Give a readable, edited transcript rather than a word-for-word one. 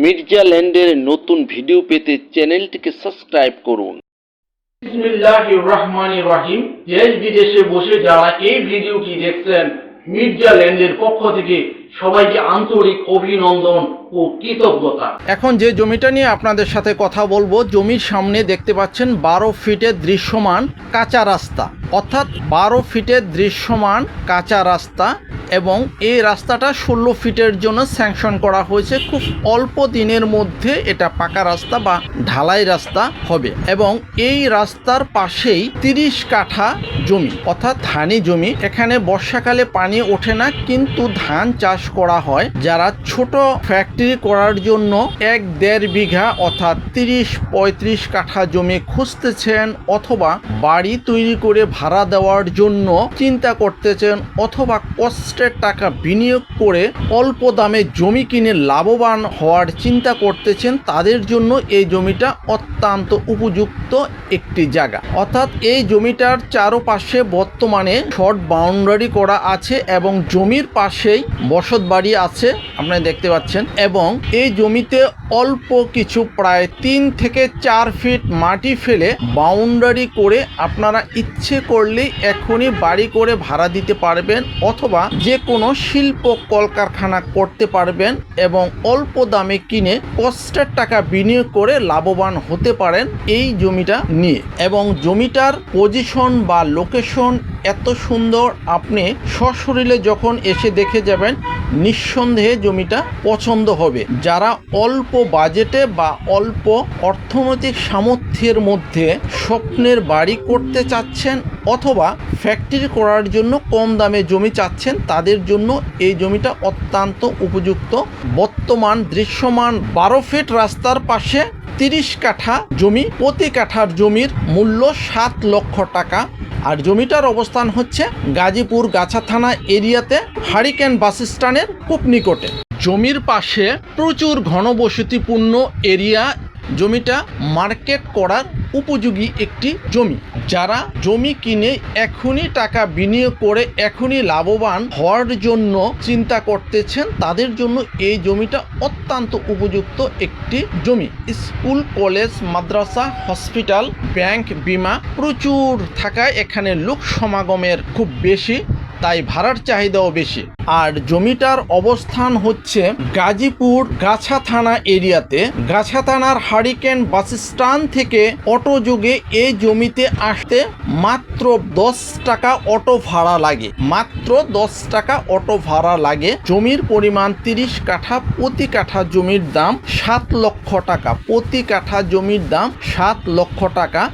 মির্জা ল্যান্ডের নতুন ভিডিও পেতে চ্যানেলটিকে সাবস্ক্রাইব করুন। বিসমিল্লাহির রহমানির রহিম। দেশ বিদেশে বসে যারা এই ভিডিওটি দেখছেন, মির্জা ল্যান্ডের পক্ষ থেকে সবাইকে আন্তরিক অভিনন্দন ও কৃতজ্ঞতা। এখন যে জমিটা নিয়ে আপনাদের সাথে কথা বলবো, জমির সামনে দেখতে পাচ্ছেন 12 ফিটের দৃশ্যমান কাঁচা রাস্তা, অর্থাৎ 12 ফিটের দৃশ্যমান কাঁচা রাস্তা, এবং এই রাস্তাটা 16 ফিটের জন্য স্যাংশন করা হয়েছে। খুব অল্প দিনের মধ্যে এটা পাকা রাস্তা বা ঢালাই রাস্তা হবে, এবং এই রাস্তার পাশেই 30 কাঠা জমি, অর্থাৎ ধানি জমি। এখানে বর্ষাকালে পানি ওঠে না, কিন্তু ধান চাষ করা হয়। যারা ছোট ফ্যাক্টরি করার জন্য 1-1.5 বিঘা অর্থাৎ 30-35 কাঠা জমি খুঁজতেছেন, অথবা বাড়ি তৈরি করে ভাড়া দেওয়ার জন্য চিন্তা করতেছেন, অথবা কষ্টের টাকা বিনিয়োগ করে অল্প দামে জমি কিনে লাভবান হওয়ার চিন্তা করতেছেন, তাদের জন্য এই জমিটা অত্যন্ত উপযুক্ত একটি জায়গা। অর্থাৎ এই জমিটার চারপাশে বর্তমানে শর্ট বাউন্ডারি করা আছে, এবং জমির পাশেই বসত বাড়ি আছে আপনারা দেখতে পাচ্ছেন। এবং এই জমিতে অল্প কিছু প্রায় 3 থেকে 4 ফিট মাটি ফেলে বাউন্ডারি করে আপনারা ইচ্ছে করলেই এখনই বাড়ি করে ভাড়া দিতে পারবেন, অথবা যে কোনো শিল্প কলকারখানা করতে পারবেন, এবং অল্প দামে কিনে কষ্টের টাকা বিনিয়োগ করে লাভবান হতে পারেন এই জমিটা নিয়ে। এবং জমিটার পজিশন বা লোকেশন এত সুন্দর, আপনি সশরীরে যখন এসে দেখে যাবেন, নিঃসন্দেহে জমিটা পছন্দ হবে। যারা অল্প বাজেটে বা অল্প অর্থনৈতিক সামর্থ্যের মধ্যে স্বপ্নের বাড়ি করতে চাচ্ছেন, অথবা ফ্যাক্টরি করার জন্য কম দামে জমি চাচ্ছেন, তাদের জন্য এই জমিটা অত্যন্ত উপযুক্ত। বর্তমান দৃশ্যমান 12 ফিট রাস্তার পাশে 30 কাঠা জমি, প্রতি কাঠার জমির মূল্য 7 লক্ষ টাকা। আর জমিটার অবস্থান হচ্ছে গাজীপুর গাছা থানা এরিয়াতে, হারিকেন বাস স্ট্যান্ডের খুব নিকটে। জমির পাশে প্রচুর ঘনবসতিপূর্ণ এরিয়া, জমিটা মার্কেট করার উপযোগী একটি জমি। যারা জমি কিনে এখনই টাকা বিনিয়োগ করে এখনই লাভবান হওয়ার জন্য চিন্তা করতেছেন, তাদের জন্য এই জমিটা অত্যন্ত উপযুক্ত একটি জমি। স্কুল, কলেজ, মাদ্রাসা, হসপিটাল, ব্যাংক, বিমা প্রচুর থাকায় এখানে লোক সমাগমের খুব বেশি, তাই ভাড়ার চাহিদাও বেশি। আর জমিটার অবস্থান হচ্ছে গাজীপুর গাছা থানা এরিয়াতে। গাছা থানার হারিকেন বাস স্ট্যান্ড থেকে অটো যোগে এই জমিতে আসতে মাত্র 10 টাকা অটো ভাড়া লাগে, মাত্র 10 টাকা অটো ভাড়া লাগে। জমির পরিমাণ 30 কাঠা, প্রতি কাঠা জমির দাম 7 লক্ষ টাকা, প্রতি কাঠা জমির দাম 7 লক্ষ টাকা।